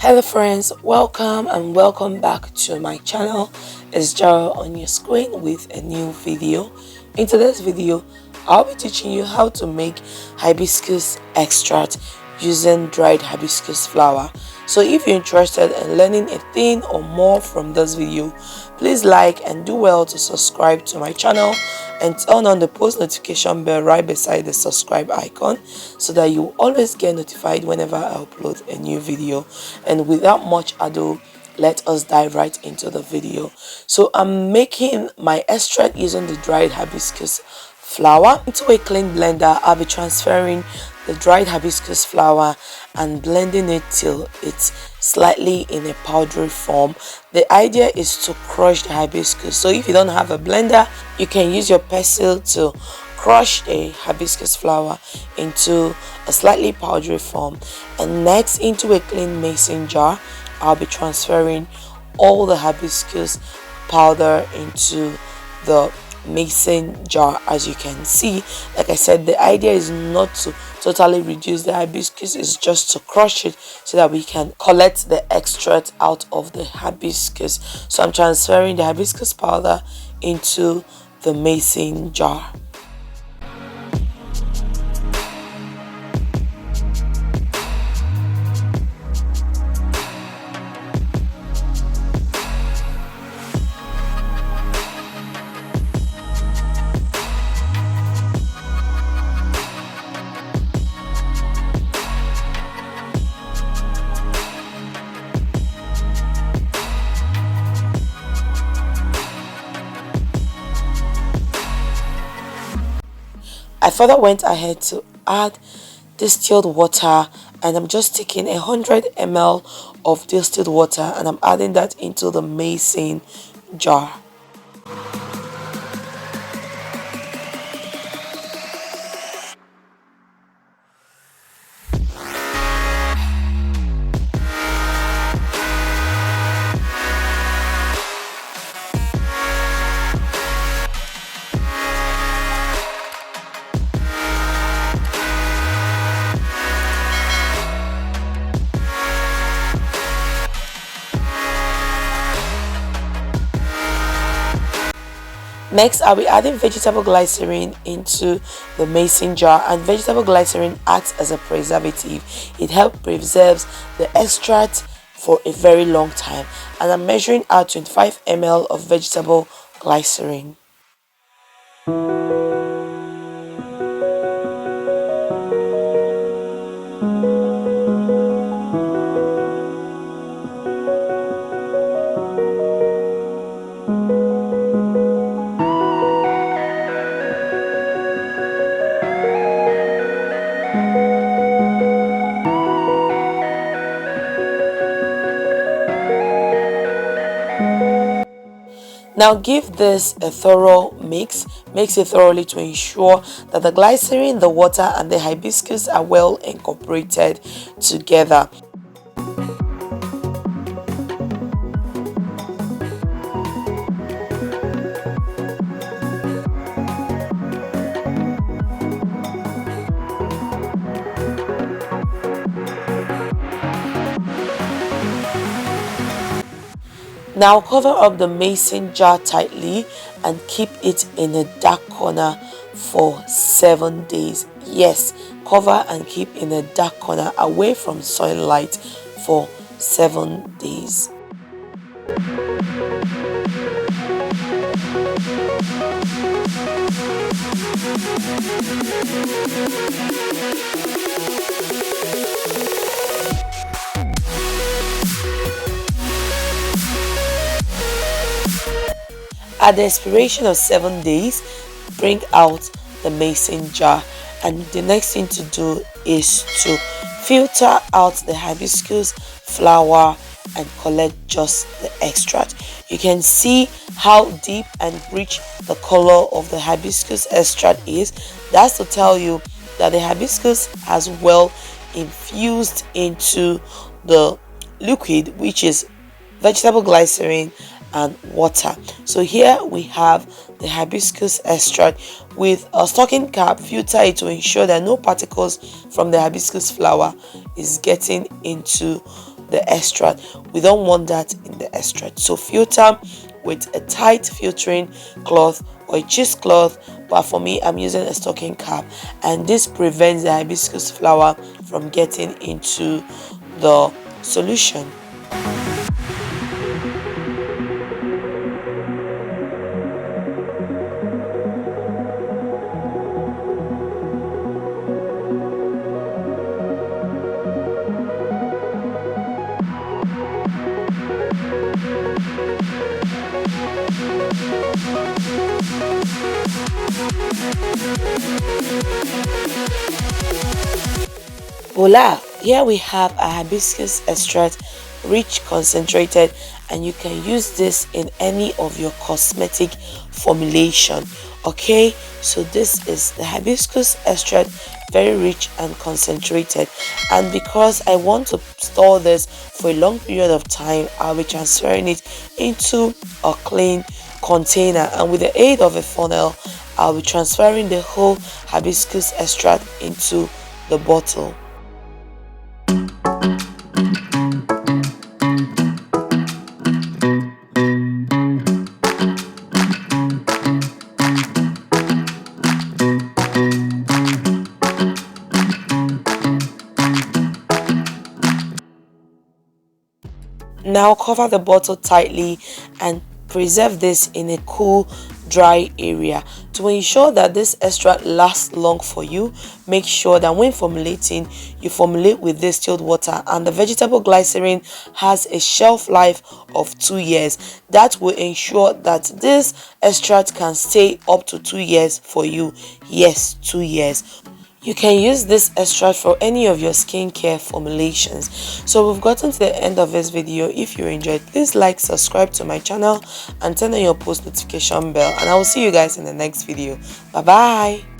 Hello friends, welcome back to my channel. It's Jereel on your screen with a new video. In today's video, I'll be teaching you how to make hibiscus extract using dried hibiscus flower. So if you're interested in learning a thing or more from this video, please like and do well to subscribe to my channel and turn on the post notification bell right beside the subscribe icon so that you always get notified whenever I upload a new video. And without much ado, let us dive right into the video. So I'm making my extract using the dried hibiscus flower. Into a clean blender, I'll be transferring the dried hibiscus flower and blending it till it's slightly in a powdery form. The idea is to crush the hibiscus. So if you don't have a blender, you can use your pestle to crush the hibiscus flower into a slightly powdery form. And next, into a clean mason jar, I'll be transferring all the hibiscus powder into the mason jar. As you can see, like I said, the idea is not to totally reduce the hibiscus, it's just to crush it so that we can collect the extract out of the hibiscus. So I'm transferring the hibiscus powder into the mason jar. I further went ahead to add distilled water, and I'm just taking 100 ml of distilled water and I'm adding that into the mason jar. Next, I'll be adding vegetable glycerin into the mason jar, and vegetable glycerin acts as a preservative. It helps preserve the extract for a very long time, and I'm measuring out 25 ml of vegetable glycerin. Now give this a thorough mix. Mix it thoroughly to ensure that the glycerin, the water and the hibiscus are well incorporated together. Now cover up the mason jar tightly and keep it in a dark corner for 7 days. Yes, cover and keep in a dark corner away from sunlight for 7 days. At the expiration of 7 days, bring out the mason jar, and the next thing to do is to filter out the hibiscus flower and collect just the extract. You can see how deep and rich the color of the hibiscus extract is. That's to tell you that the hibiscus has well infused into the liquid, which is vegetable glycerin and water. So here we have the hibiscus extract with a stocking cap. Filter it to ensure that no particles from the hibiscus flower is getting into the extract. We don't want that in the extract. So filter with a tight filtering cloth or a cheesecloth, but for me I'm using a stocking cap, and this prevents the hibiscus flower from getting into the solution. Voila! Here we have a hibiscus extract, rich, concentrated, and you can use this in any of your cosmetic formulation. Okay, so this is the hibiscus extract, very rich and concentrated, and because I want to store this for a long period of time, I'll be transferring it into a clean container, and with the aid of a funnel I'll be transferring the whole hibiscus extract into the bottle. Now cover the bottle tightly and preserve this in a cool, dry area. To ensure that this extract lasts long for you, make sure that when formulating, you formulate with distilled water, and the vegetable glycerin has a shelf life of 2 years. That will ensure that this extract can stay up to 2 years for you. Yes, 2 years. You can use this extract for any of your skincare formulations. So we've gotten to the end of this video. If you enjoyed, please like, subscribe to my channel, and turn on your post notification bell, and I will see you guys in the next video. Bye bye.